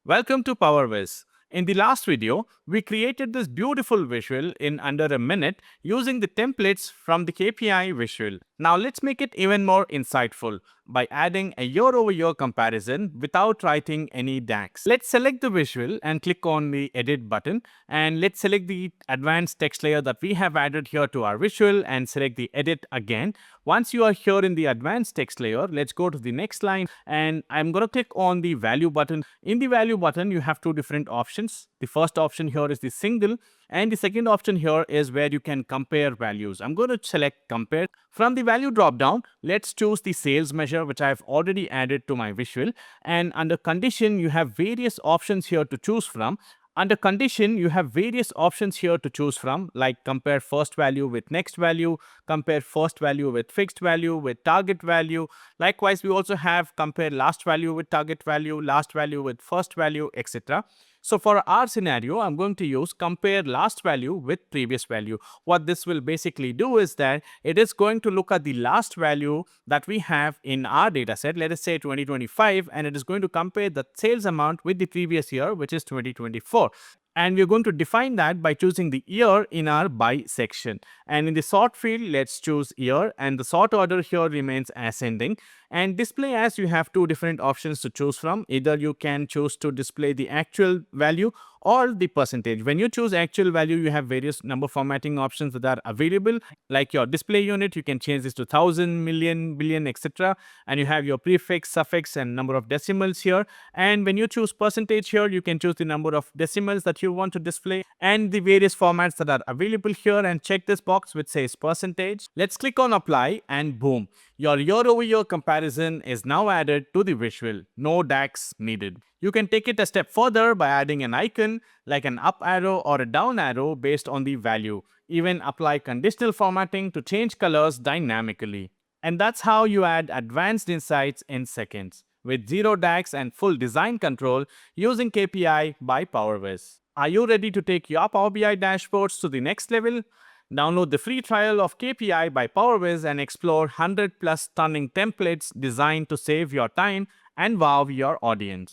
Welcome to Powerviz. In the last video, we created this beautiful visual in under a minute using the templates from the KPI visual. Now let's make it even more insightful by adding a year-over-year comparison without writing any DAX. Let's select the visual and click on the edit button, and let's select the advanced text layer that we have added here to our visual and select the edit again. Once you are here in the advanced text layer, let's go to the next line and I'm going to click on the value button. In the value button, you have two different options. The first option here is the single, and the second option here is where you can compare values. I'm going to select compare. From the value drop down, let's choose the sales measure, which I've already added to my visual. And under condition, you have various options here to choose from. Under condition, you have various options here to choose from, like compare first value with next value, compare first value with fixed value, with target value. Likewise, we also have compare last value with target value, last value with first value, etc. So for our scenario, I'm going to use compare last value with previous value. What this will basically do is that it is going to look at the last value that we have in our data set, let us say 2025, and it is going to compare the sales amount with the previous year, which is 2024. And we're going to define that by choosing the year in our by section. And in the sort field, let's choose year, and the sort order here remains ascending. And display as, you have two different options to choose from. Either you can choose to display the actual value or the percentage. When you choose actual value, you have various number formatting options that are available. Like your display unit, you can change this to 1000, million, billion, etc. And you have your prefix, suffix, and number of decimals here. And when you choose percentage here, you can choose the number of decimals that you want to display and the various formats that are available here, and check this box which says percentage. Let's click on apply, and boom, your year-over-year comparison is now added to the visual. No DAX needed. You can take it a step further by adding an icon like an up arrow or a down arrow based on the value. Even apply conditional formatting to change colors dynamically. And that's how you add advanced insights in seconds with zero DAX and full design control using KPI by Powerviz. Are you ready to take your Power BI dashboards to the next level? Download the free trial of KPI by Powerviz and explore 100+ stunning templates designed to save your time and wow your audience.